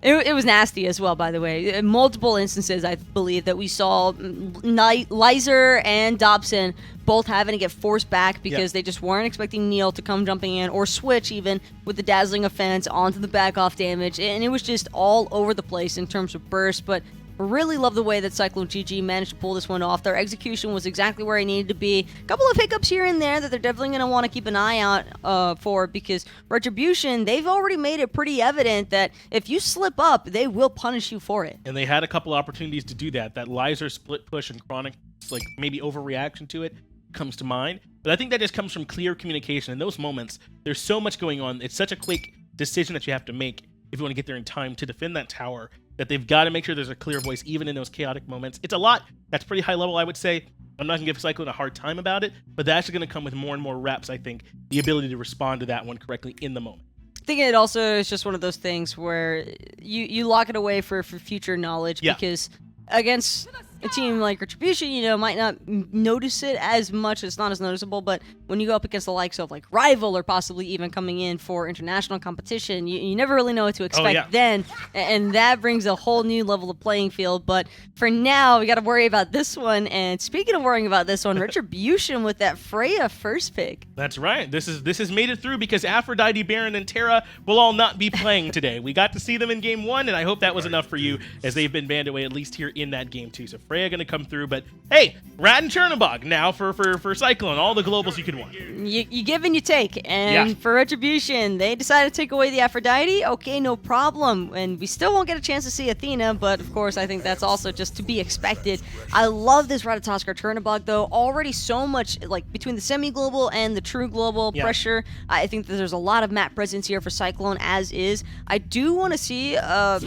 It was nasty as well, by the way. In multiple instances, I believe, that we saw Lyzurrr and Dobson both having to get forced back because they just weren't expecting NeiI to come jumping in, or switch even with the dazzling offense onto the back off damage. And it was just all over the place in terms of burst. But really love the way that CycloneGG managed to pull this one off. Their execution was exactly where it needed to be. A couple of hiccups here and there that they're definitely going to want to keep an eye out for, because Retribution, they've already made it pretty evident that if you slip up, they will punish you for it. And they had a couple opportunities to do that. That Lyzurrr split push and Chronic, like maybe overreaction to it, comes to mind. But I think that just comes from clear communication. In those moments, there's so much going on. It's such a quick decision that you have to make if you want to get there in time to defend that tower, that they've got to make sure there's a clear voice even in those chaotic moments. It's a lot. That's pretty high level, I would say. I'm not going to give Cyclone a hard time about it, but that's going to come with more and more reps, I think, the ability to respond to that one correctly in the moment. I think it also is just one of those things where you lock it away for future knowledge, because against a team like Retribution, you know, might not notice it as much. It's not as noticeable, but when you go up against the likes of like Rival, or possibly even coming in for international competition, you never really know what to expect then, and that brings a whole new level of playing field. But for now, we got to worry about this one. And speaking of worrying about this one, Retribution with that Freya first pick. That's right. This has made it through, because Aphrodite, Baron, and Terra will all not be playing today. We got to see them in game 1, and I hope that was enough for you, as they've been banned away at least here in that game 2. So Freya going to come through, but hey, Rat and Chernobog now for Cyclone, all the globals you could want. You give and you take, and for Retribution, they decided to take away the Aphrodite. Okay, no problem, and we still won't get a chance to see Athena, but of course I think that's also just to be expected. I love this Ratatoskr Chernobog though. Already so much, like, between the semi-global and the true global pressure. I think that there's a lot of map presence here for Cyclone as is. I do want to see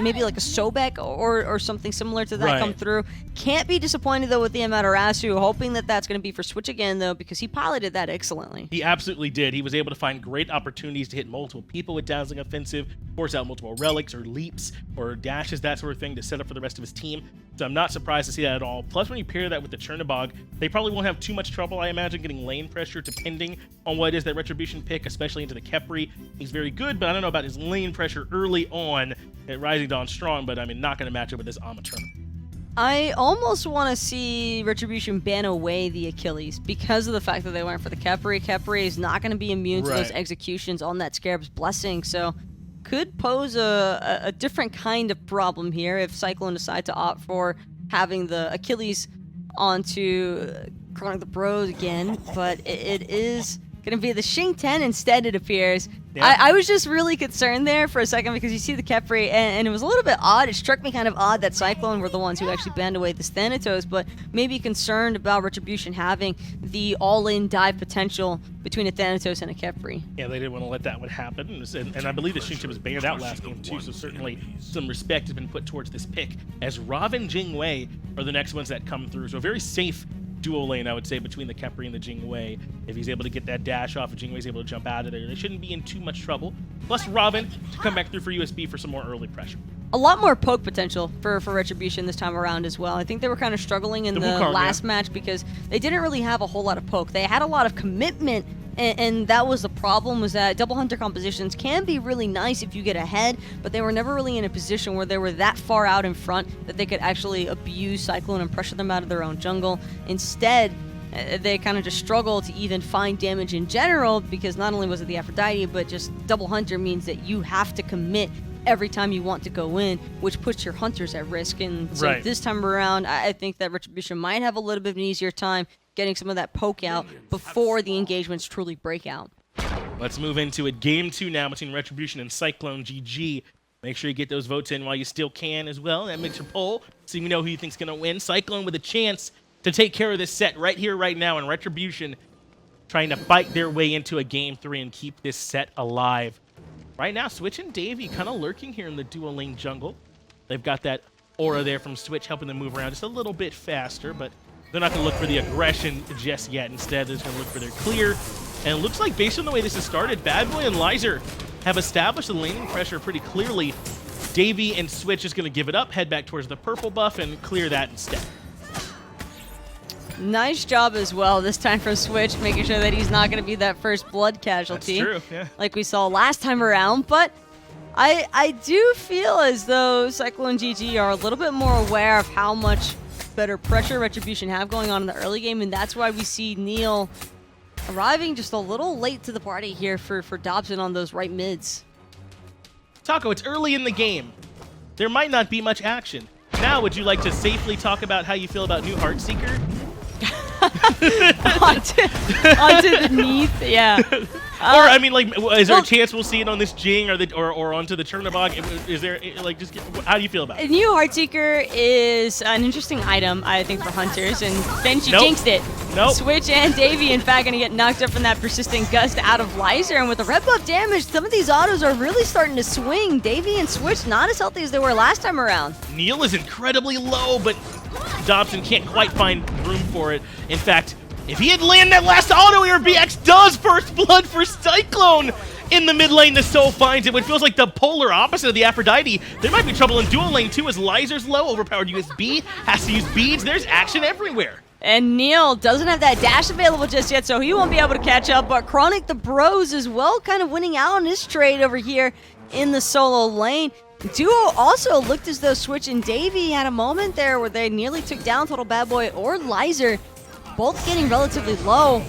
maybe like a Sobek or something similar to that come through. Can't be disappointed though with the Amaterasu, hoping that that's going to be for Switch again though, because he piloted that excellently. He absolutely did. He was able to find great opportunities to hit multiple people with Dazzling Offensive, force out multiple relics or leaps or dashes, that sort of thing, to set up for the rest of his team. So I'm not surprised to see that at all. Plus, when you pair that with the Chernobog, they probably won't have too much trouble, I imagine, getting lane pressure, depending on what it is that Retribution pick, especially into the Khepri. He's very good, but I don't know about his lane pressure early on at Rising Dawn Strong, but I mean, not going to match up with this Amaterasu. I almost want to see Retribution ban away the Achilles because of the fact that they went for the Khepri. Khepri is not going to be immune to those executions on that Scarab's Blessing, so could pose a different kind of problem here if Cyclone decide to opt for having the Achilles onto ChronicThe Bros again, but it is going to be the Xing 10 instead, it appears. I was just really concerned there for a second, because you see the Khepri, and it was a little bit odd. It struck me kind of odd that Cyclone were the ones who actually banned away the Thanatos, but maybe concerned about Retribution having the all-in dive potential between a Thanatos and a Khepri. Yeah, they didn't want to let that one happen, and I believe the Xing was banned out last game too, so certainly some respect has been put towards this pick, as Rav and Jing Wei are the next ones that come through. So a very safe dual lane, I would say, between the Khepri and the Jing Wei. If he's able to get that dash off, if Jing Wei's able to jump out of there, they shouldn't be in too much trouble. Plus Robin to come back through for USB for some more early pressure. A lot more poke potential for Retribution this time around as well. I think they were kind of struggling in the Wukong, last match because they didn't really have a whole lot of poke. They had a lot of commitment, and that was the problem, was that double hunter compositions can be really nice if you get ahead, but they were never really in a position where they were that far out in front that they could actually abuse Cyclone and pressure them out of their own jungle. Instead, they kind of just struggle to even find damage in general, because not only was it the Aphrodite, but just double hunter means that you have to commit every time you want to go in, which puts your hunters at risk. And so this time around, I think that Retribution might have a little bit of an easier time getting some of that poke out before the engagements truly break out. Let's move into it. Game 2 now between Retribution and CycloneGG. Make sure you get those votes in while you still can as well. That makes your poll so you know who you think's going to win. Cyclone with a chance to take care of this set right here, right now, and Retribution trying to fight their way into a Game 3 and keep this set alive. Right now, Switch and Davey kind of lurking here in the dual lane jungle. They've got that aura there from Switch helping them move around just a little bit faster, but they're not going to look for the aggression just yet. Instead, they're just going to look for their clear. And it looks like, based on the way this has started, Bad Boy and Lyzurrr have established the laning pressure pretty clearly. Davey and Switch is going to give it up, head back towards the purple buff, and clear that instead. Nice job as well this time from Switch, making sure that he's not going to be that first blood casualty. That's true, yeah. Like we saw last time around. But I do feel as though CycloneGG are a little bit more aware of how much better pressure Retribution have going on in the early game, and that's why we see NeiI arriving just a little late to the party here for Dobson on those right mids. Taco, it's early in the game. There might not be much action. Now, would you like to safely talk about how you feel about new Heartseeker? onto the Neath, yeah. Or I mean, like, is there a chance we'll see it on this Jing or onto the Chernobog? Is there like just how do you feel about it? New Heartseeker is an interesting item, I think, for hunters, and then she jinxed it. Nope. Switch and Davey, in fact, gonna get knocked up from that persistent gust out of Lyzurrr, and with the red buff damage, some of these autos are really starting to swing. Davey and Switch not as healthy as they were last time around. NeiI is incredibly low, but Dobson can't quite find room for it. In fact, if he had landed that last auto, Eribiiax does first blood for Cyclone in the mid lane. The Soul finds it, which feels like the polar opposite of the Aphrodite. There might be trouble in dual lane too, as Lyzurr's low, overpowered USB, has to use beads. There's action everywhere. And NeiI doesn't have that dash available just yet, so he won't be able to catch up, but ChronicThe bros as well, kind of winning out on his trade over here in the solo lane. Duo also looked as though Switch and Davey had a moment there where they nearly took down Total Bad Boy or Lyzurrr, both getting relatively low.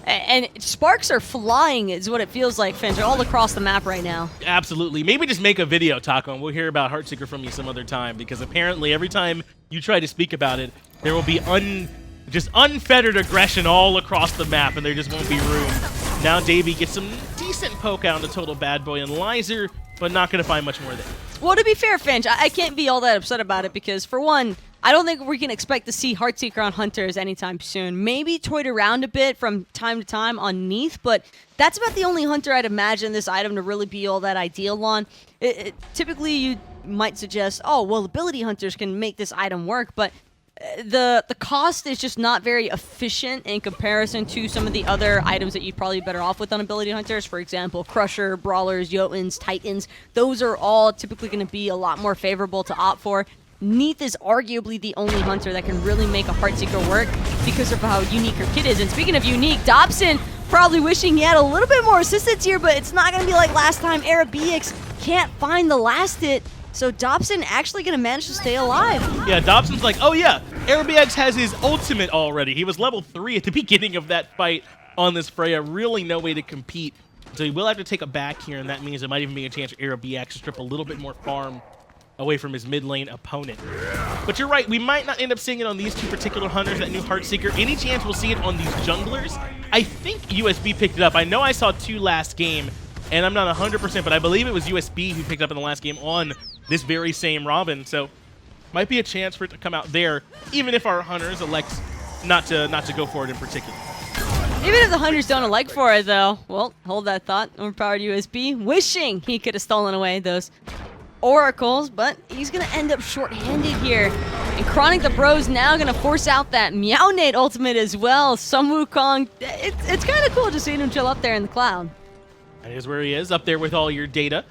And sparks are flying is what it feels like, Finch, all across the map right now. Absolutely. Maybe just make a video, Taco, and we'll hear about Heartseeker from you some other time, because apparently every time you try to speak about it, there will be just unfettered aggression all across the map, and there just won't be room. Now Davey gets some decent poke out on the Total Bad Boy and Lyzurrr, but not going to find much more there. Well, to be fair, Finch, I can't be all that upset about it because, for one, I don't think we can expect to see Heartseeker on Hunters anytime soon. Maybe toyed around a bit from time to time on Neath, but that's about the only Hunter I'd imagine this item to really be all that ideal on. Typically, you might suggest, oh, well, ability hunters can make this item work, but the cost is just not very efficient in comparison to some of the other items that you'd probably be better off with on ability hunters. For example, Crusher, Brawlers, Jotuns, Titans. Those are all typically going to be a lot more favorable to opt for. Neath is arguably the only hunter that can really make a Heartseeker work because of how unique her kit is. And speaking of unique, Dobson probably wishing he had a little bit more assistance here, but it's not going to be like last time. Eribiiax can't find the last hit. So Dobson actually going to manage to stay alive. Yeah, Dobson's like, oh yeah, Eribiiax has his ultimate already. He was level 3 at the beginning of that fight on this Freya. Really no way to compete. So he will have to take a back here, and that means there might even be a chance for Eribiiax to strip a little bit more farm away from his mid lane opponent. But you're right, we might not end up seeing it on these two particular hunters, that new Heartseeker. Any chance we'll see it on these junglers? I think USB picked it up. I know I saw 2 last game, and I'm not 100%, but I believe it was USB who picked up in the last game on this very same Robin, so might be a chance for it to come out there, even if our hunters elect not to go for it in particular. Even if the hunters don't elect for it, though, well, hold that thought. Overpowered USB, wishing he could have stolen away those oracles, but he's going to end up short-handed here. And ChronicThe bros now going to force out that Meownate ultimate as well. Some Wukong, it's kind of cool just seeing him chill up there in the cloud. That is where he is, up there with all your data.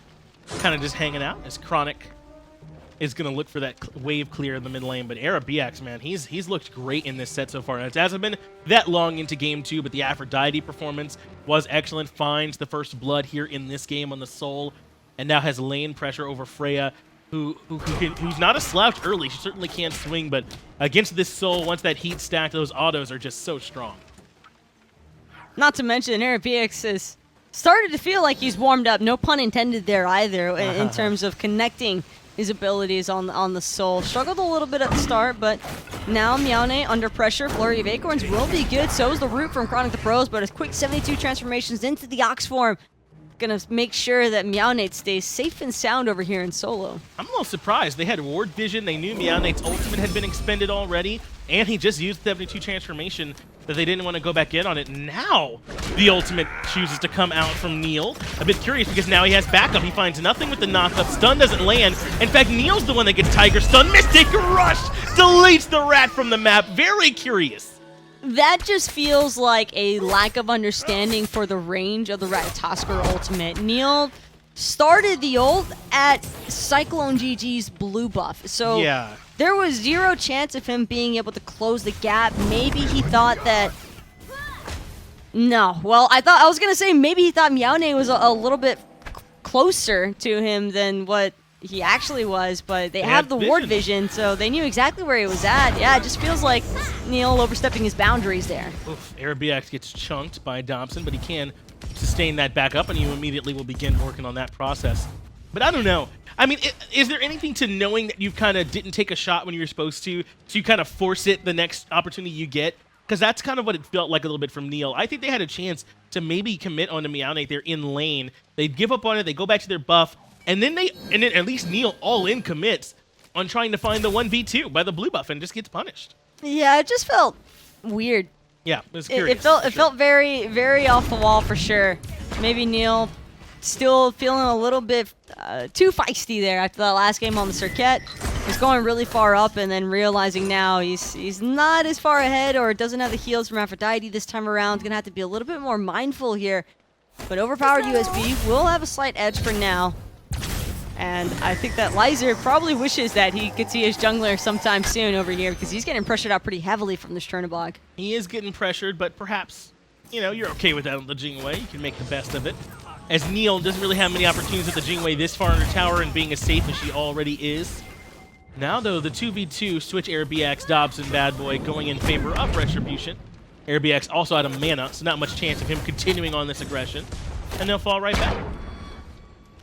Kind of just hanging out as Chronic is going to look for that wave clear in the mid lane. But Eribiiax, man, he's looked great in this set so far. It hasn't been that long into game 2, but the Aphrodite performance was excellent. Finds the first blood here in this game on the Soul, and now has lane pressure over Freya, who's not a slouch early. She certainly can swing, but against this Soul, once that heat stacked, those autos are just so strong. Not to mention, Eribiiax is started to feel like he's warmed up, no pun intended there either, in terms of connecting his abilities on the Soul. Struggled a little bit at the start, but now Meownate under pressure. Flurry of Acorns will be good. So is the root from ChronicThe Pros, but his quick 72 transformations into the Ox form gonna make sure that Meownate stays safe and sound over here in solo. I'm a little surprised. They had Ward Vision. They knew Meownate's ultimate had been expended already, and he just used 72 transformation that they didn't want to go back in on it. Now the ultimate chooses to come out from NeiI. A bit curious because now he has backup. He finds nothing with the knockup. Stun doesn't land. In fact, NeiI's the one that gets Tiger Stun. Mystic Rush deletes the rat from the map. Very curious. That just feels like a lack of understanding for the range of the Ratatoskr ultimate. NeiI started the ult at CycloneGG's blue buff, so yeah, there was zero chance of him being able to close the gap. Maybe he thought that... No, well, I was gonna say maybe he thought Meownate was a little bit closer to him than what he actually was, but they have the ward vision, so they knew exactly where he was at. Yeah, it just feels like NeiI overstepping his boundaries there. Oof, Eribiiax gets chunked by Dobson, but he can sustain that back up, and you immediately will begin working on that process. But I don't know. I mean, is there anything to knowing that you kind of didn't take a shot when you were supposed to, so you kind of force it the next opportunity you get? Because that's kind of what it felt like a little bit from NeiI. I think they had a chance to maybe commit onto meowth there in lane. They give up on it, they go back to their buff, and then at least NeiI all in commits on trying to find the 1v2 by the blue buff and just gets punished. Yeah, it just felt weird. Yeah, it was curious. It felt very, very off the wall for sure. Maybe NeiI still feeling a little bit too feisty there after that last game on the circuit. He's going really far up and then realizing now he's not as far ahead or doesn't have the heals from Aphrodite this time around. He's going to have to be a little bit more mindful here. But OverPoweredUSB will have a slight edge for now. And I think that Lyzurrr probably wishes that he could see his jungler sometime soon over here because he's getting pressured out pretty heavily from this Chernobog. He is getting pressured, but perhaps, you know, you're okay with that on the Jing way. You can make the best of it. As NeiI doesn't really have many opportunities at the Jing way this far under tower and being as safe as she already is. Now, though, the 2v2 switch Eribiiax, Dobson, bad boy going in favor of Retribution. Eribiiax also out of mana, so not much chance of him continuing on this aggression. And they'll fall right back.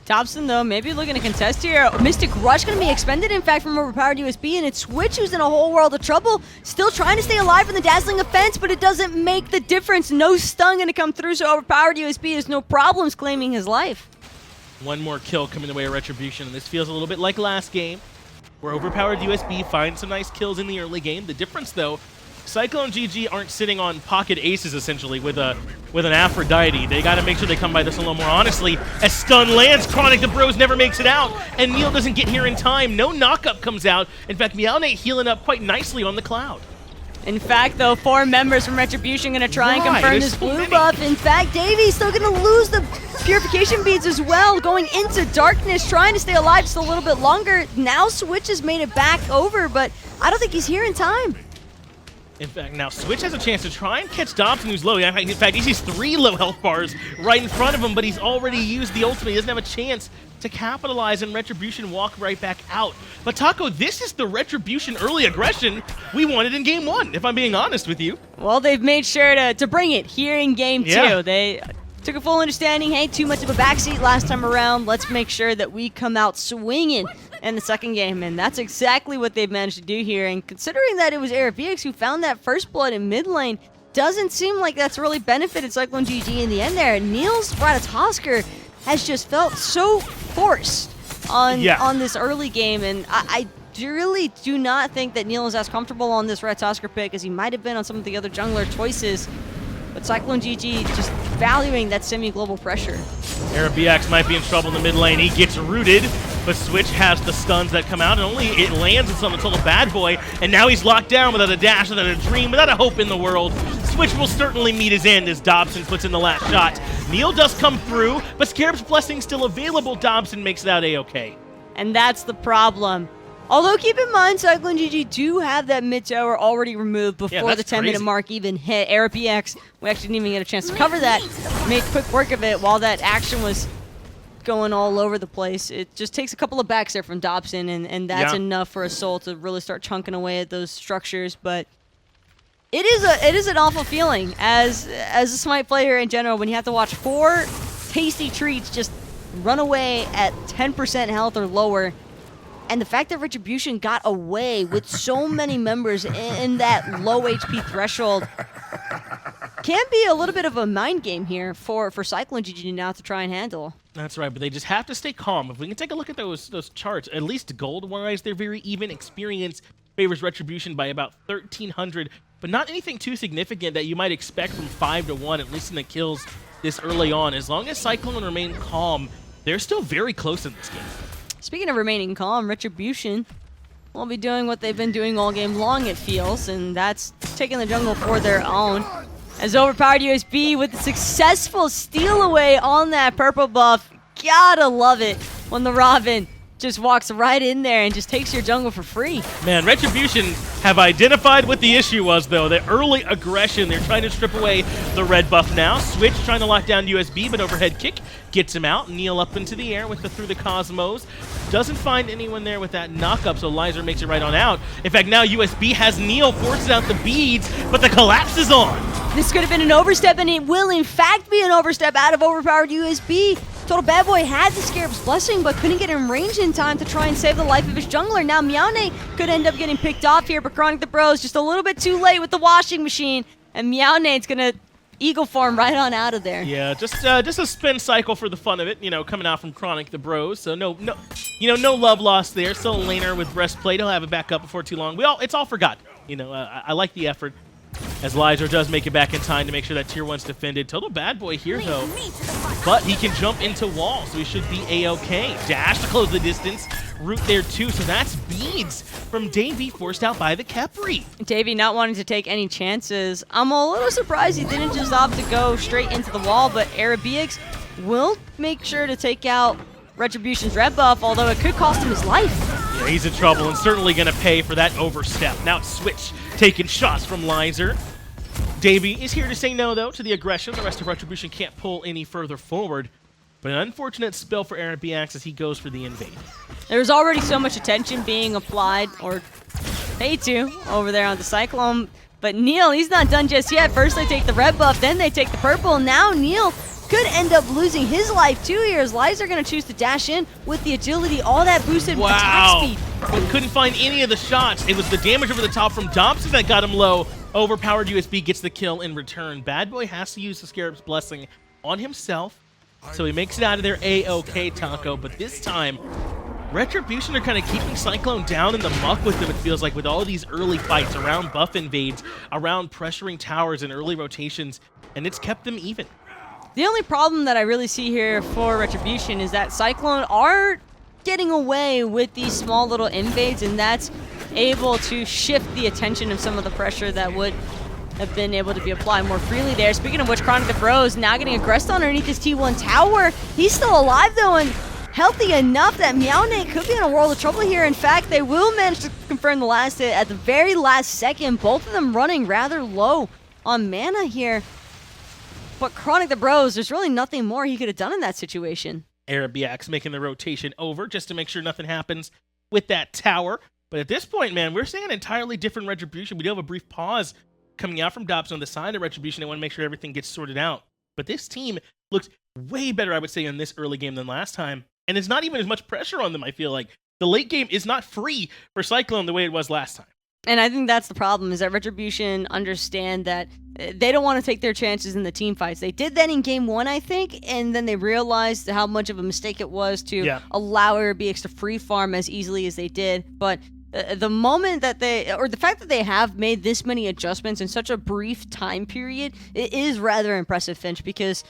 Dobson, though, maybe looking to contest here. Mystic Rush going to be expended, in fact, from OverPoweredUSB, and it's Switch who's in a whole world of trouble. Still trying to stay alive from the Dazzling Offense, but it doesn't make the difference. No stun going to come through, so OverPoweredUSB has no problems claiming his life. One more kill coming the way of Retribution, and this feels a little bit like last game, where OverPoweredUSB finds some nice kills in the early game. The difference, though, CycloneGG aren't sitting on pocket aces, essentially, with an Aphrodite. They got to make sure they come by this a little more honestly. As stun lands, ChronicThe Bros never makes it out, and NeiI doesn't get here in time. No knockup comes out. In fact, meowth healing up quite nicely on the cloud. In fact, though, 4 members from Retribution going to try and confirm this blue buff. In fact, Davy's still going to lose the purification beads as well, going into darkness, trying to stay alive just a little bit longer. Now Switch has made it back over, but I don't think he's here in time. In fact, now Switch has a chance to try and catch Dobson, who's low. In fact, he sees 3 low health bars right in front of him, but he's already used the ultimate. He doesn't have a chance to capitalize, and Retribution walk right back out. But Taco, this is the Retribution early aggression we wanted in Game 1, if I'm being honest with you. Well, they've made sure to bring it here in Game 2. They took a full understanding, hey, too much of a backseat last time around. Let's make sure that we come out swinging in the second game, and that's exactly what they've managed to do here. And considering that it was Eribiiax who found that first blood in mid lane, doesn't seem like that's really benefited CycloneGG in the end there. NeiI's Ratatoskr has just felt so forced on this early game, and I really do not think that NeiI is as comfortable on this Ratatoskr pick as he might have been on some of the other jungler choices. But CycloneGG just valuing that semi-global pressure. Eribiiax might be in trouble in the mid lane. He gets rooted, but Switch has the stuns that come out, and only it lands on the little bad boy, and now he's locked down without a dash, without a dream, without a hope in the world. Switch will certainly meet his end as Dobson puts in the last shot. NeiI does come through, but Scarab's Blessing still available. Dobson makes it out A-okay. And that's the problem. Although, keep in mind, CycloneGG do have that mid tower already removed before the 10-minute mark even hit. Eribiiax, we actually didn't even get a chance to cover that. Made quick work of it while that action was going all over the place. It just takes a couple of backs there from Dobson, and that's enough for a Soul to really start chunking away at those structures. But it is an awful feeling as a Smite player in general when you have to watch 4 tasty treats just run away at 10% health or lower. And the fact that Retribution got away with so many members in that low HP threshold can be a little bit of a mind game here for CycloneGG now to try and handle. That's right, but they just have to stay calm. If we can take a look at those charts, at least gold-wise, they're very even. Experience favors Retribution by about 1,300, but not anything too significant that you might expect from 5-1, at least in the kills this early on. As long as Cyclone remain calm, they're still very close in this game. Speaking of remaining calm, Retribution will be doing what they've been doing all game long, it feels, and that's taking the jungle for their own. As OverPoweredUSB with the successful steal away on that purple buff. Gotta love it when the Robin just walks right in there and just takes your jungle for free. Man, Retribution have identified what the issue was, though. The early aggression. They're trying to strip away the red buff now. Switch trying to lock down USB, but overhead kick gets him out. NeiI up into the air with the through the Cosmos. Doesn't find anyone there with that knock-up, so Lyzurrr makes it right on out. In fact, now USB has NeiI, forces out the beads, but the collapse is on. This could have been an overstep, and it will in fact be an overstep out of OverPoweredUSB. Total Bad Boy had the Scarab's Blessing, but couldn't get in range in time to try and save the life of his jungler. Now NeiI could end up getting picked off here, but ChronicThe Bros just a little bit too late with the washing machine, and NeiI's gonna eagle farm right on out of there. Yeah, just a spin cycle for the fun of it, you know, coming out from ChronicThe Bros. So no love lost there. Still a laner with breastplate. He'll have it back up before too long. It's all forgotten. You know, I like the effort, as Lyzurrr does make it back in time to make sure that tier 1's defended. Total Bad Boy here, though. But he can jump into walls, so he should be A-OK. Dash to close the distance. Root there, too. So that's beads from Davey, forced out by the Khepri. Davey not wanting to take any chances. I'm a little surprised he didn't just opt to go straight into the wall, but Eribiiax will make sure to take out Retribution's red buff, although it could cost him his life. Yeah, he's in trouble and certainly going to pay for that overstep. Now it's Switch taking shots from Lyzurrr. Davey is here to say no, though, to the aggression. The rest of Retribution can't pull any further forward. But an unfortunate spill for Eribiiax as he goes for the invade. There's already so much attention being applied, or paid to, over there on the Cyclone. But NeiI, he's not done just yet. First they take the red buff, then they take the purple. Now NeiI could end up losing his life too here, as Lyzurrr going to choose to dash in with the agility, all that boosted attack speed. But couldn't find any of the shots. It was the damage over the top from Dobson that got him low. OverPoweredUSB gets the kill in return. Bad Boy has to use the Scarab's Blessing on himself, so he makes it out of there A-OK, Taco. But this time, Retribution are kind of keeping Cyclone down in the muck with them, it feels like, with all these early fights around buff invades, around pressuring towers and early rotations, and it's kept them even. The only problem that I really see here for Retribution is that Cyclone are getting away with these small little invades, and that's able to shift the attention of some of the pressure that would have been able to be applied more freely there. Speaking of which, ChronicThe Bros now getting aggressed on underneath his T1 tower. He's still alive though, and healthy enough that NeiI could be in a world of trouble here. In fact, they will manage to confirm the last hit at the very last second. Both of them running rather low on mana here. But ChronicThe Bros, there's really nothing more he could have done in that situation. Eribiiax making the rotation over just to make sure nothing happens with that tower. But at this point, man, we're seeing an entirely different Retribution. We do have a brief pause coming out from Dobson on the side of Retribution. They want to make sure everything gets sorted out. But this team looks way better, I would say, in this early game than last time. And it's not even as much pressure on them, I feel like. The late game is not free for Cyclone the way it was last time. And I think that's the problem, is that Retribution understand that they don't want to take their chances in the team fights. They did that in game 1, I think, and then they realized how much of a mistake it was to allow Eribiiax to free farm as easily as they did. But the moment that the fact that they have made this many adjustments in such a brief time period, it is rather impressive, Finch, because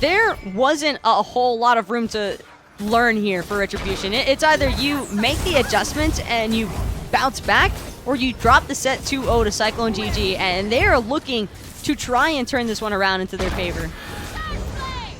there wasn't a whole lot of room to learn here for Retribution. It's either you make the adjustments and you bounce back, or you drop the set 2-0 to CycloneGG, and they are looking to try and turn this one around into their favor.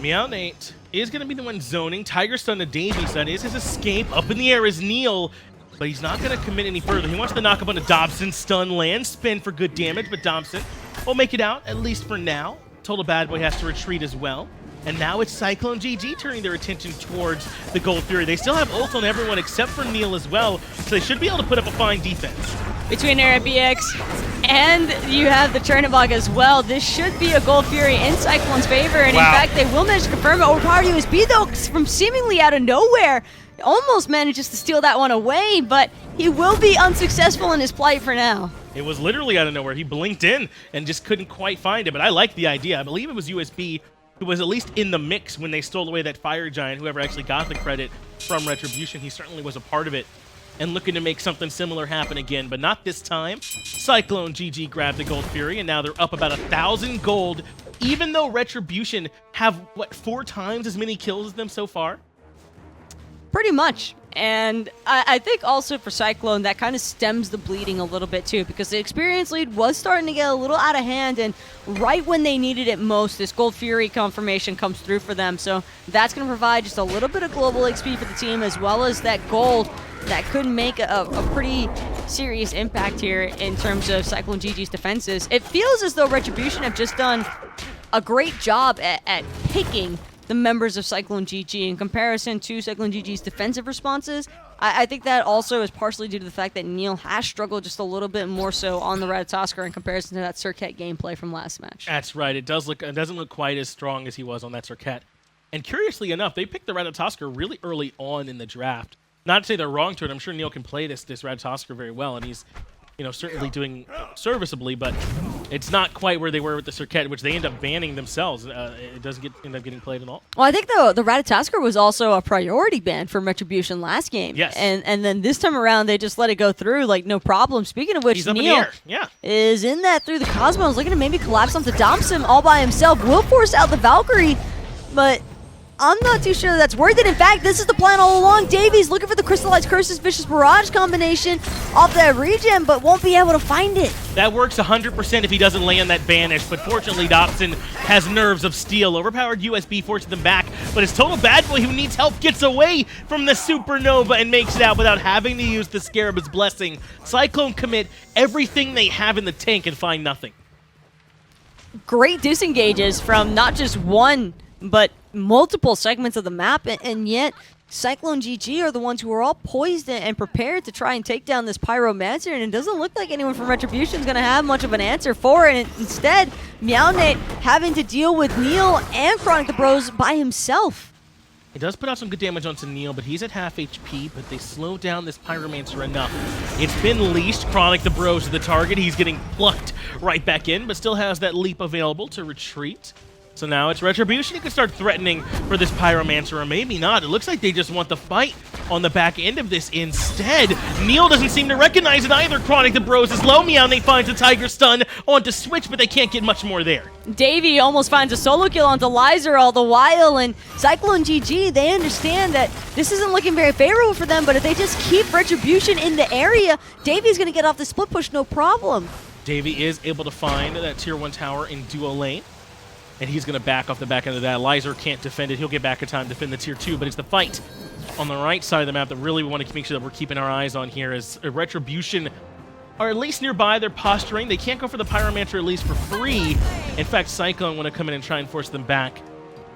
NeiI is going to be the one zoning. Tiger stun to Davey. That is his escape. Up in the air is NeiI, but he's not going to commit any further. He wants to knock up on a Dobson stun land spin for good damage, but Dobson will make it out, at least for now. Total Bad Boy has to retreat as well. And now it's CycloneGG turning their attention towards the Gold Fury. They still have ult on everyone except for NeiI as well, so they should be able to put up a fine defense. Between Eribiiax and you have the Chernobog as well, this should be a Gold Fury in Cyclone's favor. And in fact, they will manage to confirm it. OverPoweredUSB, though, from seemingly out of nowhere, almost manages to steal that one away, but he will be unsuccessful in his plight for now. It was literally out of nowhere. He blinked in and just couldn't quite find it, but I like the idea. I believe it was USB who was at least in the mix when they stole away that Fire Giant, whoever actually got the credit from Retribution. He certainly was a part of it and looking to make something similar happen again, but not this time. CycloneGG grabbed the Gold Fury, and now they're up about 1,000 gold, even though Retribution have, what, 4 times as many kills as them so far? Pretty much. And I think also for Cyclone, that kind of stems the bleeding a little bit too, because the experience lead was starting to get a little out of hand, and right when they needed it most, this Gold Fury confirmation comes through for them. So that's going to provide just a little bit of global XP for the team, as well as that gold that could make a pretty serious impact here in terms of CycloneGG's defenses. It feels as though Retribution have just done a great job at picking the members of CycloneGG in comparison to CycloneGG's defensive responses. I think that also is partially due to the fact that NeiI has struggled just a little bit more so on the Ratatoskr in comparison to that Serket gameplay from last match. That's right. It doesn't look quite as strong as he was on that Serket. And curiously enough, they picked the Ratatoskr really early on in the draft. Not to say they're wrong to it. I'm sure NeiI can play this Ratatoskr very well, and he's certainly doing serviceably, but it's not quite where they were with the Serket, which they end up banning themselves. It doesn't end up getting played at all. Well, I think the Ratatoskr was also a priority ban for Retribution last game. Yes. And then this time around, they just let it go through, like, no problem. Speaking of which, he's up in the air. Yeah. Is in that through the Cosmos, looking to maybe collapse onto Dobson all by himself. Will force out the Valkyrie, but I'm not too sure that's worth it. In fact, this is the plan all along. Davies looking for the Crystallized Curses Vicious Barrage combination off that regen, but won't be able to find it. That works 100% if he doesn't land that banish, but fortunately Dobson has nerves of steel. Overpowered USB forces them back, but his total bad boy who needs help gets away from the supernova and makes it out without having to use the Scarab's Blessing. Cyclone commit everything they have in the tank and find nothing. Great disengages from not just one, but multiple segments of the map, and yet CycloneGG are the ones who are all poised and prepared to try and take down this Pyromancer, and it doesn't look like anyone from Retribution is going to have much of an answer for it. And instead, MeowNate having to deal with NeiI and ChronicThe Bros by himself. It does put out some good damage onto NeiI, but he's at half HP, but they slow down this Pyromancer enough. It's been leashed. ChronicThe Bros is the target. He's getting plucked right back in, but still has that leap available to retreat. So now it's Retribution who can start threatening for this Pyromancer, or maybe not. It looks like they just want the fight on the back end of this instead. NeiI doesn't seem to recognize it either. ChronicThe Bros is low. MeowNate finds a Tiger Stun onto Switch, but they can't get much more there. Davey almost finds a solo kill onto Lyzurrr all the while, and CycloneGG, they understand that this isn't looking very favorable for them, but if they just keep Retribution in the area, Davey's going to get off the split push no problem. Davey is able to find that tier 1 tower in duo lane, and he's going to back off the back end of that. Lyzurrr can't defend it. He'll get back in time to defend the tier 2, but it's the fight on the right side of the map that really we want to make sure that we're keeping our eyes on here, as Retribution are at least nearby. They're posturing. They can't go for the Pyromancer at least for free. In fact, Cyclone want to come in and try and force them back.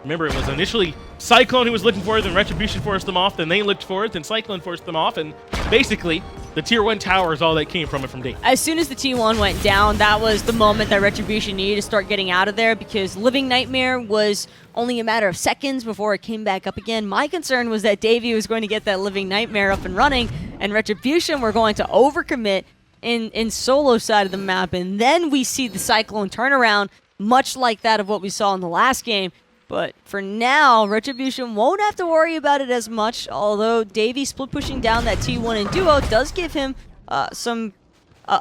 Remember, it was initially Cyclone who was looking for it, then Retribution forced them off, then they looked for it, then Cyclone forced them off, and basically, the tier 1 tower is all that came from it from Davey. As soon as the T1 went down, that was the moment that Retribution needed to start getting out of there, because Living Nightmare was only a matter of seconds before it came back up again. My concern was that Davey was going to get that Living Nightmare up and running, and Retribution were going to overcommit in solo side of the map, and then we see the Cyclone turnaround, much like that of what we saw in the last game. But for now, Retribution won't have to worry about it as much, although Davey split pushing down that T1 in duo does give him some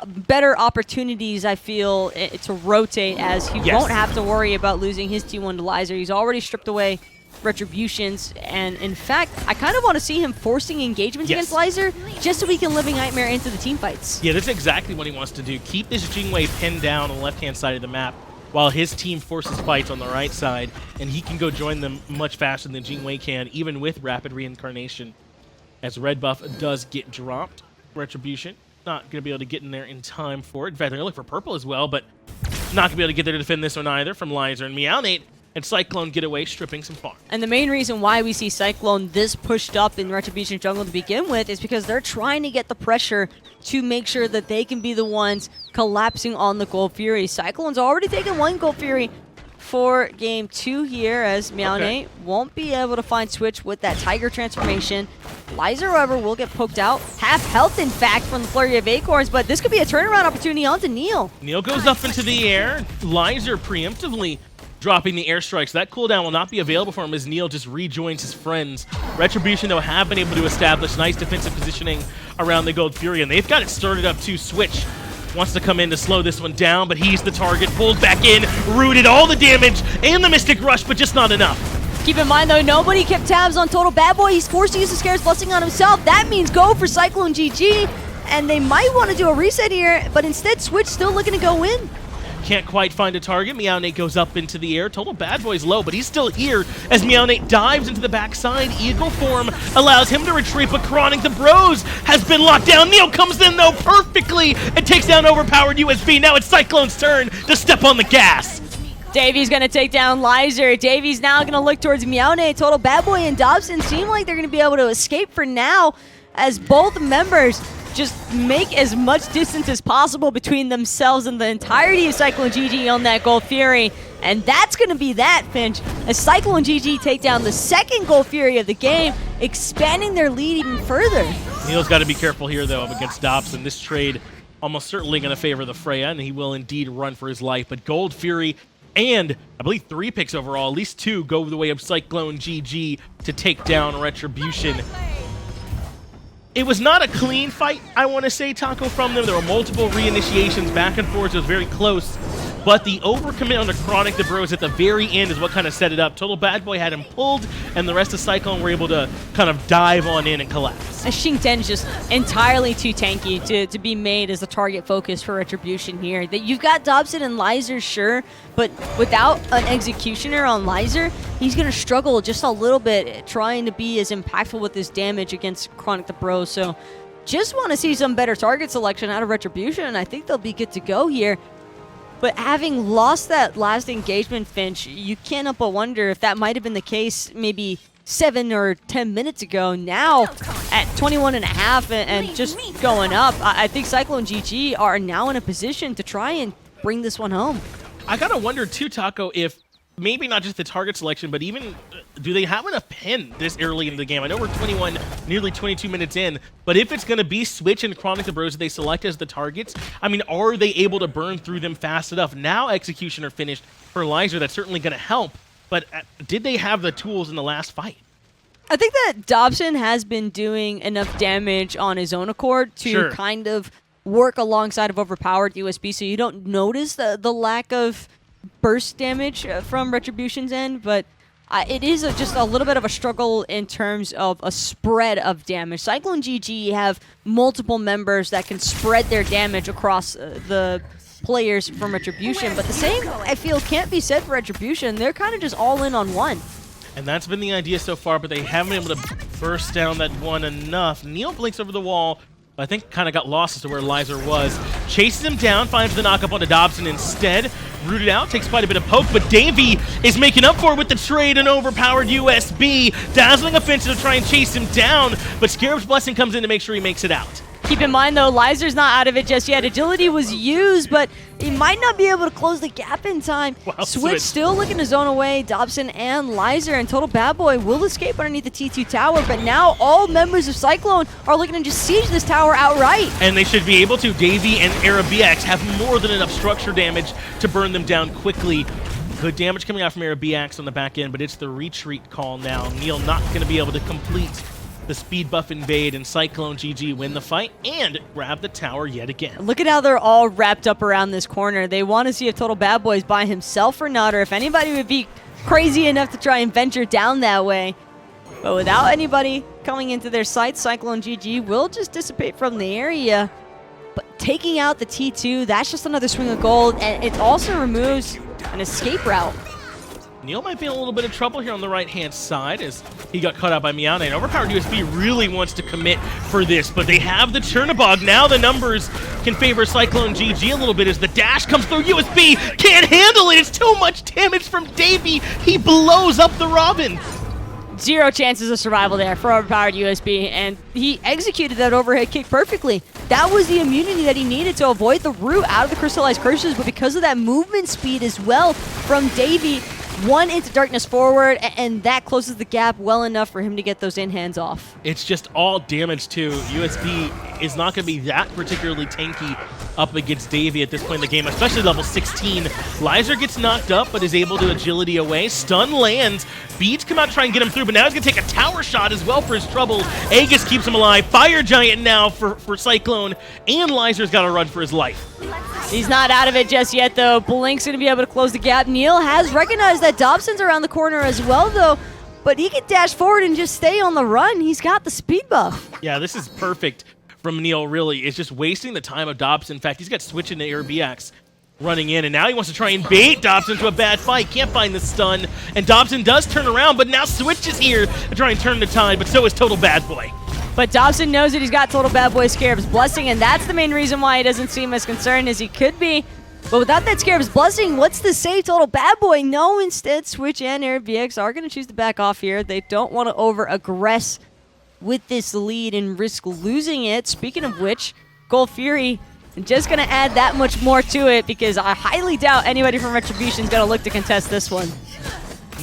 better opportunities, I feel, to rotate, as he won't have to worry about losing his T1 to Lyzurrr. He's already stripped away Retribution's, and in fact, I kind of want to see him forcing engagements against Lyzurrr, just so we can Living Nightmare into the team fights. Yeah, that's exactly what he wants to do. Keep this Jing pinned down on the left-hand side of the map, while his team forces fights on the right side, and he can go join them much faster than Jing can, even with Rapid Reincarnation. As red buff does get dropped, Retribution not going to be able to get in there in time for it. In fact, they're going to look for purple as well, but not going to be able to get there to defend this one either from Lyzurrr and MeowNate. And Cyclone get away, stripping some farm. And the main reason why we see Cyclone this pushed up in Retribution jungle to begin with is because they're trying to get the pressure to make sure that they can be the ones collapsing on the Gold Fury. Cyclone's already taken one Gold Fury for game 2 here, as MeowNate won't be able to find Switch with that Tiger transformation. Lyzurrr, however, will get poked out. Half health, in fact, from the Flurry of Acorns, but this could be a turnaround opportunity onto NeiI. NeiI goes up into the air. Lyzurrr preemptively dropping the airstrikes. That cooldown will not be available for him as NeiI just rejoins his friends. Retribution, though, have been able to establish nice defensive positioning around the Gold Fury, and they've got it started up too. Switch wants to come in to slow this one down, but he's the target. Pulled back in, rooted all the damage and the Mystic Rush, but just not enough. Keep in mind, though, nobody kept tabs on Total Bad Boy. He's forced to use the Scare's Blessing on himself. That means go for CycloneGG, and they might want to do a reset here, but instead Switch still looking to go in. Can't quite find a target. MeowNate goes up into the air. Total Bad Boy's low, but he's still here as MeowNate dives into the backside. Eagle form allows him to retreat, but ChronicThe Bros has been locked down. Neo comes in, though, perfectly and takes down OverPoweredUSB. Now it's Cyclone's turn to step on the gas. Davy's going to take down Lyzurrr. Davy's now going to look towards MeowNate. Total Bad Boy and Dobson seem like they're going to be able to escape for now as both members just make as much distance as possible between themselves and the entirety of CycloneGG on that Gold Fury. And that's going to be that, Finch, as CycloneGG take down the second Gold Fury of the game, expanding their lead even further. Neil's got to be careful here, though, up against Dobson. This trade almost certainly going to favor the Freya, and he will indeed run for his life. But Gold Fury and, I believe, 3 picks overall, at least 2 go the way of CycloneGG to take down Retribution. It was not a clean fight, I want to say, Taco, from them. There were multiple reinitiations back and forth. It was very close. But the overcommit on the ChronicThe Bros at the very end is what kind of set it up. Total Bad Boy had him pulled, and the rest of Cyclone were able to kind of dive on in and collapse. Xing is just entirely too tanky to be made as a target focus for Retribution here. That you've got Dobson and Lyzurrr, sure, but without an executioner on Lyzurrr, he's going to struggle just a little bit trying to be as impactful with his damage against ChronicThe Bros. So just want to see some better target selection out of Retribution, and I think they'll be good to go here. But having lost that last engagement, Finch, you can't help but wonder if that might have been the case maybe 7 or 10 minutes ago. Now, at 21.5 and just going up, I think CycloneGG are now in a position to try and bring this one home. I gotta wonder, too, Taco, if maybe not just the target selection, but even do they have enough pen this early in the game? I know we're 21, nearly 22 minutes in, but if it's going to be Switch and ChronicThe Bros that they select as the targets, I mean, are they able to burn through them fast enough? Now Executioner finished for Lyzurrr, that's certainly going to help, but did they have the tools in the last fight? I think that Dobson has been doing enough damage on his own accord to kind of work alongside of OverPoweredUSB, so you don't notice the lack of burst damage from Retribution's end, but it is just a little bit of a struggle in terms of a spread of damage. CycloneGG have multiple members that can spread their damage across the players from Retribution, but the same, I feel, can't be said for Retribution. They're kind of just all in on one. And that's been the idea so far, but they haven't been able to burst down that one enough. Neil blinks over the wall, I think kind of got lost as to where Lyzurrr was. Chases him down, finds the knock-up onto Dobson instead. Rooted out, takes quite a bit of poke, but Davey is making up for it with the trade and OverPoweredUSB. Dazzling offensive to try and chase him down, but Scarab's Blessing comes in to make sure he makes it out. Keep in mind, though, Lyzurr's not out of it just yet. Agility was used, but he might not be able to close the gap in time. Wow, Switch still looking to zone away Dobson and Lyzurrr, and Total Bad Boy will escape underneath the T2 tower, but now all members of Cyclone are looking to just siege this tower outright. And they should be able to. Davey and Eribiiax have more than enough structure damage to burn them down quickly. Good damage coming out from Eribiiax on the back end, but it's the retreat call now. Neil not going to be able to complete the speed buff invade, and CycloneGG win the fight and grab the tower yet again. Look at how they're all wrapped up around this corner. They want to see if Total Bad Boy's by himself or not, or if anybody would be crazy enough to try and venture down that way. But without anybody coming into their sights, CycloneGG will just dissipate from the area. But taking out the T2, that's just another swing of gold, and it also removes an escape route. Neil might be in a little bit of trouble here on the right-hand side as he got caught out by MeowNate. OverPoweredUSB really wants to commit for this, but they have the Chernobog. Now the numbers can favor CycloneGG a little bit as the dash comes through. USB can't handle it. It's too much damage from Davey. He blows up the Robin. Zero chances of survival there for OverPoweredUSB, and he executed that overhead kick perfectly. That was the immunity that he needed to avoid the root out of the crystallized curses, but because of that movement speed as well from Davey, one into darkness forward, and that closes the gap well enough for him to get those in-hands off. It's just all damage too. USB is not going to be that particularly tanky up against Davey at this point in the game, especially level 16. Lyzurrr gets knocked up, but is able to agility away. Stun lands. Beads come out to try and get him through, but now he's going to take a tower shot as well for his trouble. Aegis keeps him alive. Fire Giant now for Cyclone, and Lyzurr's got to run for his life. He's not out of it just yet, though. Blink's going to be able to close the gap. Neil has recognized that Dobson's around the corner as well, though. but he can dash forward and just stay on the run. He's got the speed buff. Yeah, this is perfect from NeiI, really. It's just wasting the time of Dobson. In fact, he's got switch into Eribiiax running in, and now he wants to try and bait Dobson to a bad fight. Can't find the stun, and Dobson does turn around, but now Switch is here to try and turn the tide, but so is Total Bad Boy. But Dobson knows that he's got Total Bad Boy Scarab's Blessing, and that's the main reason why he doesn't seem as concerned as he could be. But without that Scarab's Blessing, what's to say Total Bad Boy? No, instead, Switch and Eribiiax are going to choose to back off here. They don't want to over-aggress with this lead and risk losing it. Speaking of which, Gold Fury just going to add that much more to it, because I highly doubt anybody from Retribution is going to look to contest this one.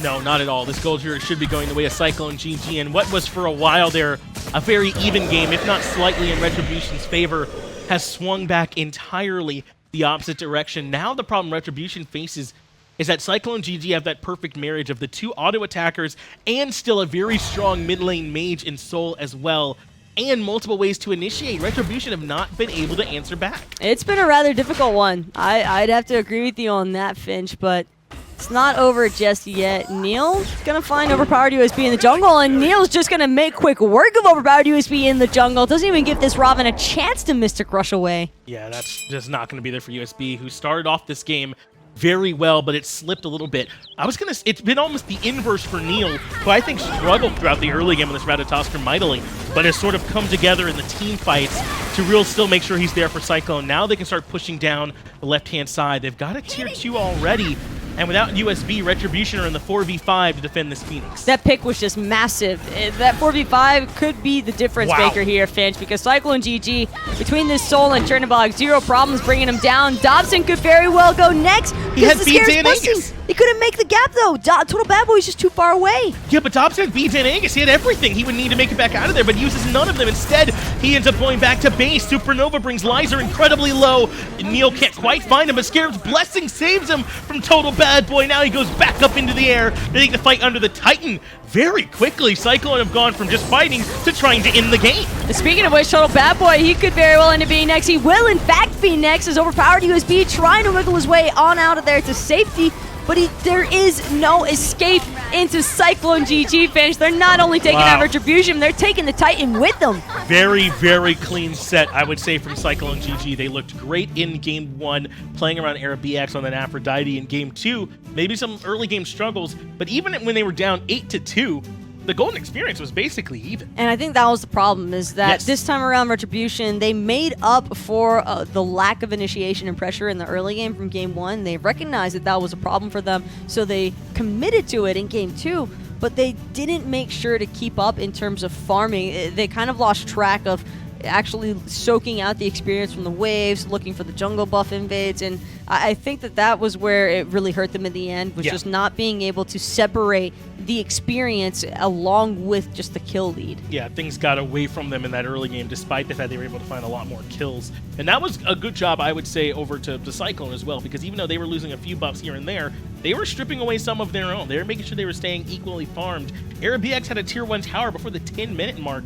No, not at all. This Gold Fury should be going the way of CycloneGG, and what was for a while there a very even game, if not slightly in Retribution's favor, has swung back entirely the opposite direction. Now the problem Retribution faces is that CycloneGG have that perfect marriage of the two auto attackers and still a very strong mid lane mage in Soul as well, and multiple ways to initiate. Retribution have not been able to answer back. It's been a rather difficult one. I'd have to agree with you on that, Finch, but it's not over just yet. NeiI's going to find OverPoweredUSB in the jungle, and NeiI's just going to make quick work of OverPoweredUSB in the jungle. Doesn't even give this Ravana a chance to Mystic Rush away. Yeah, that's just not going to be there for USB, who started off this game very well, but it slipped a little bit. It's been almost the inverse for NeiI, who I think struggled throughout the early game with this Ratatoskr mightily, but has sort of come together in the team fights to still make sure he's there for Cyclone. Now they can start pushing down the left-hand side. They've got a tier 2 already, and without USB, Retribution are in the 4v5 to defend this Phoenix. That pick was just massive. That 4v5 could be the difference maker here, Finch, because CycloneGG, between this Soul and Chernobog, zero problems bringing him down. Dobson could very well go next. He had BDangus. He couldn't make the gap, though. Total Bad Boy's just too far away. Yeah, but Dobson had BDangus. He had everything he would need to make it back out of there, but uses none of them. Instead, he ends up going back to base. Supernova brings Lyzurrr incredibly low. NeiI can't quite find him, but Scarab's Blessing saves him from Total Bad Boy. Now he goes back up into the air. They take the fight under the Titan. Very quickly, Cyclone have gone from just fighting to trying to end the game. Speaking of which, Total Bad Boy, he could very well end up being next. He will, in fact, be next, as OverPoweredUSB trying to wiggle his way on out of there to safety. But there is no escape into CycloneGG, Finch. They're not only taking out Retribution, they're taking the Titan with them. Very, very clean set, I would say, from CycloneGG. They looked great in Game 1, playing around Eribiiax on that Aphrodite. In Game 2, maybe some early game struggles, but even when they were down 8-2, the golden experience was basically even. And I think that was the problem, is that this time around Retribution, they made up for the lack of initiation and pressure in the early game from Game 1. They recognized that was a problem for them, so they committed to it in Game 2, but they didn't make sure to keep up in terms of farming. They kind of lost track of actually soaking out the experience from the waves, looking for the jungle buff invades, and I think that was where it really hurt them in the end, was just not being able to separate the experience along with just the kill lead. Yeah, things got away from them in that early game, despite the fact they were able to find a lot more kills. And that was a good job, I would say, over to Cyclone as well, because even though they were losing a few buffs here and there, they were stripping away some of their own. They were making sure they were staying equally farmed. Eribiiax had a tier 1 tower before the 10-minute mark.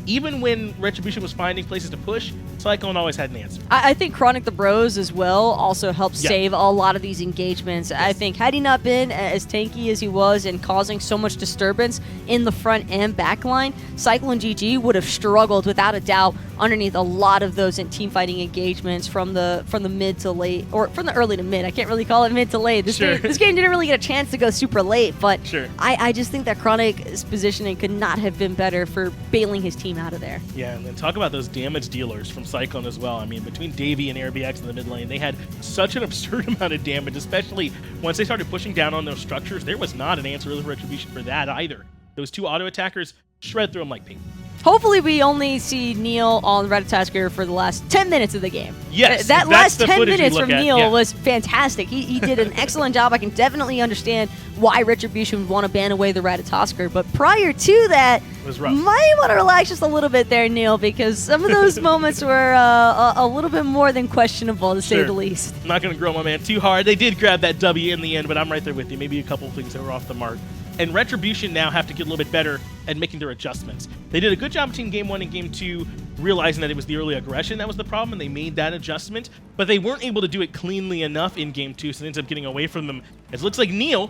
Even when Retribution was finding places to push, Cyclone always had an answer. I think ChronicThe Bros as well also helped save a lot of these engagements. I think had he not been as tanky as he was and causing so much disturbance in the front and back line, CycloneGG would have struggled without a doubt underneath a lot of those in team fighting engagements from the mid to late, or from the early to mid. I can't really call it mid to late. This game didn't really get a chance to go super late, but I just think that Chronic's positioning could not have been better for bailing his team out of there. Yeah, and then talk about those damage dealers from Cyclone as well. I mean, between Davey and Eribiiax in the mid lane, they had such an absurd amount of damage, especially once they started pushing down on those structures. There was not an answer really for Retribution for that either. Those two auto attackers shred through them like paper. Hopefully we only see NeiI on Ratatoskr for the last 10 minutes of the game. Yes, that last 10 minutes from NeiI NeiI was fantastic. He did an excellent job. I can definitely understand why Retribution would want to ban away the Ratatoskr, but prior to that, might want to relax just a little bit there, NeiI, because some of those moments were a little bit more than questionable, to say the least. I'm not going to grow my man too hard. They did grab that W in the end, but I'm right there with you. Maybe a couple of things that were off the mark. And Retribution now have to get a little bit better at making their adjustments. They did a good job between Game 1 and Game 2, realizing that it was the early aggression that was the problem, and they made that adjustment, but they weren't able to do it cleanly enough in Game 2, so it ends up getting away from them. It looks like NeiI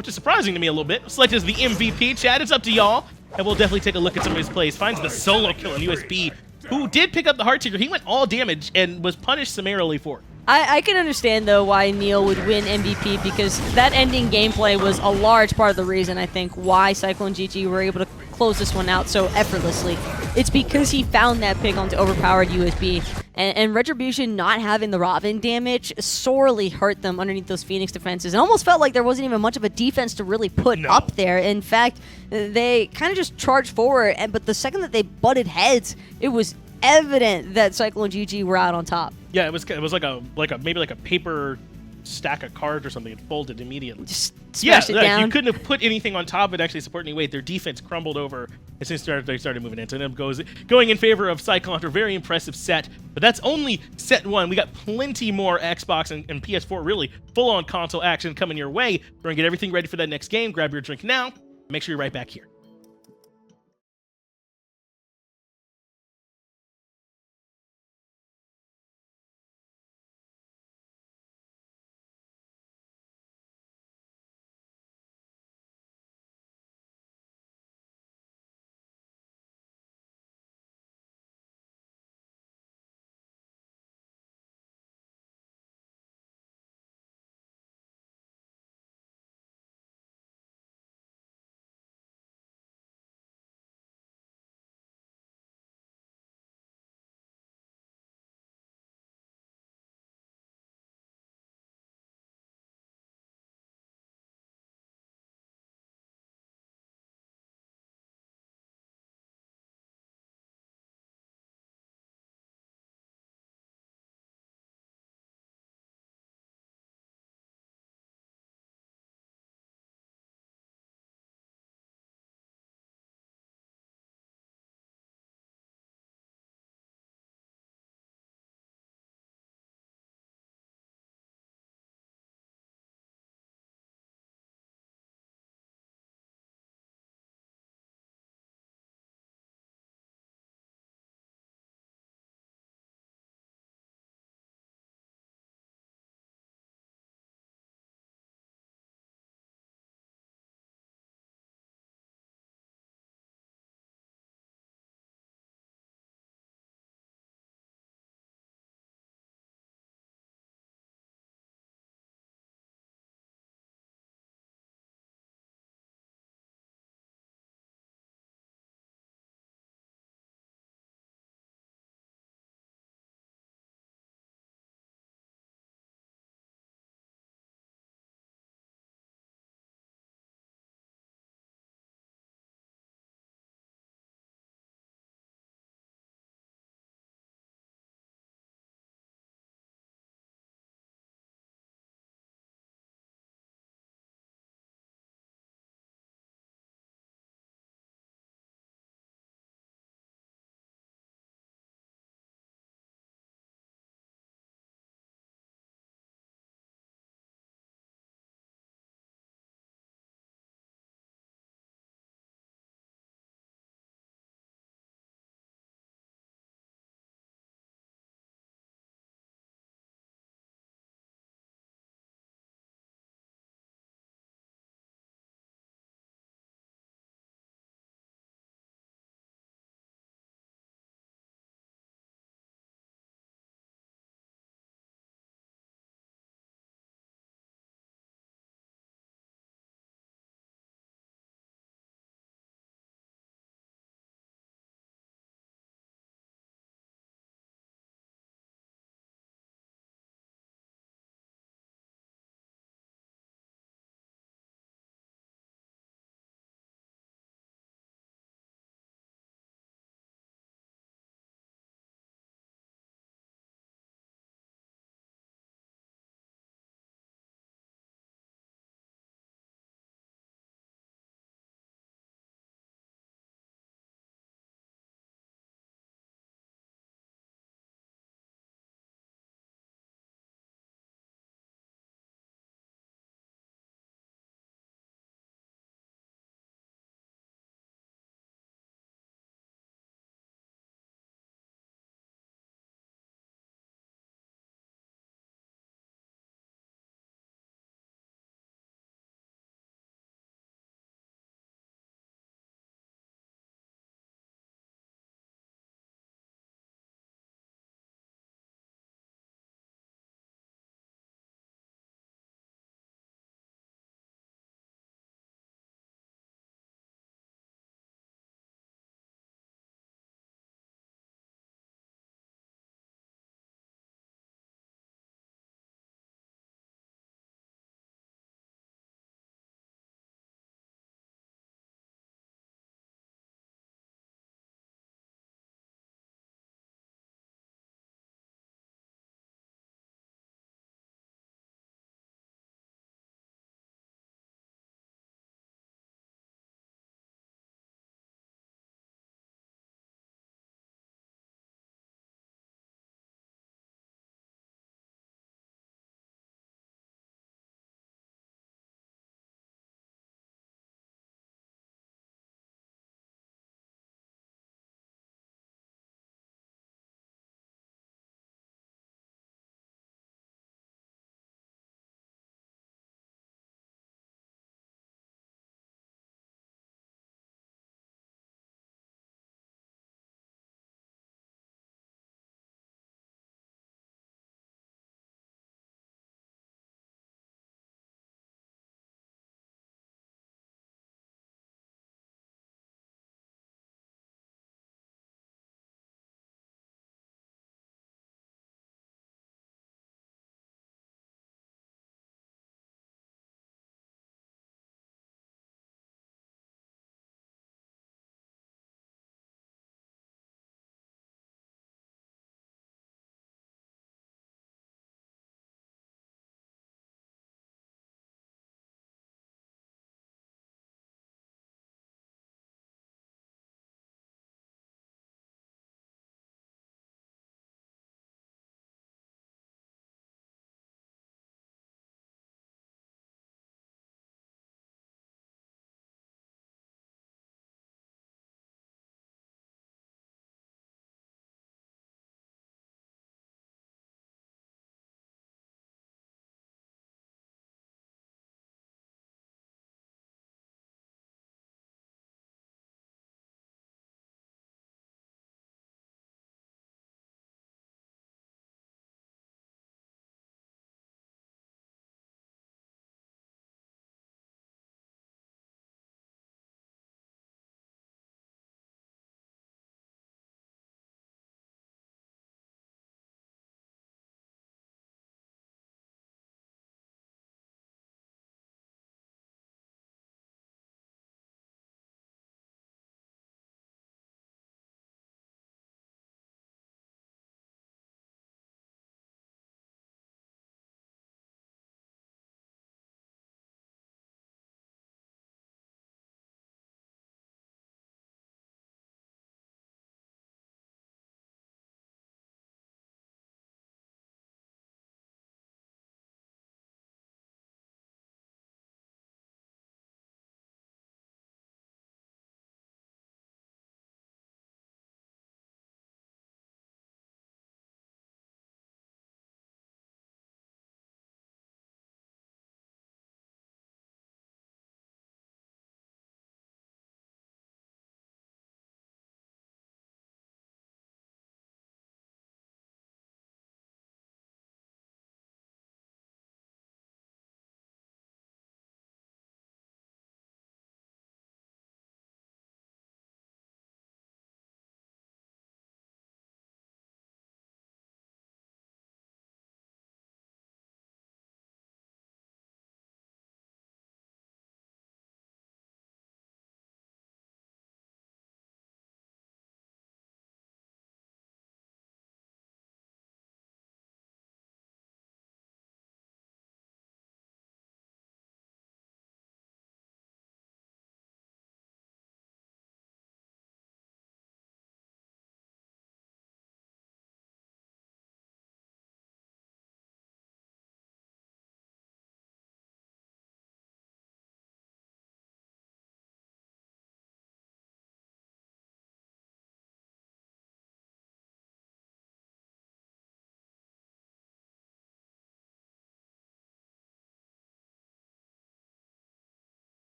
which is surprising to me a little bit. Selected as the MVP. Chat, it's up to y'all. And we'll definitely take a look at some of his plays. Finds the solo kill on USB, who did pick up the Heart Seeker. He went all damage and was punished summarily for it. I can understand, though, why NeiI would win MVP, because that ending gameplay was a large part of the reason, I think, why CycloneGG were able to close this one out so effortlessly. It's because he found that pick onto overpowered USB, and Retribution not having the Robin damage sorely hurt them underneath those Phoenix defenses. It almost felt like there wasn't even much of a defense to really put up there. In fact, they kind of just charged forward, but the second that they butted heads, it was evident that CycloneGG were out on top. Yeah, it was like a maybe like a paper stack of cards or something. It folded immediately. Just smash it down. You couldn't have put anything on top of it actually support any weight. Their defense crumbled over as soon as they started moving in. So it going in favor of Cyclone after a very impressive set. But that's only set one. We got plenty more Xbox and PS4 really full-on console action coming your way. We're going to get everything ready for that next game. Grab your drink now. Make sure you're right back here.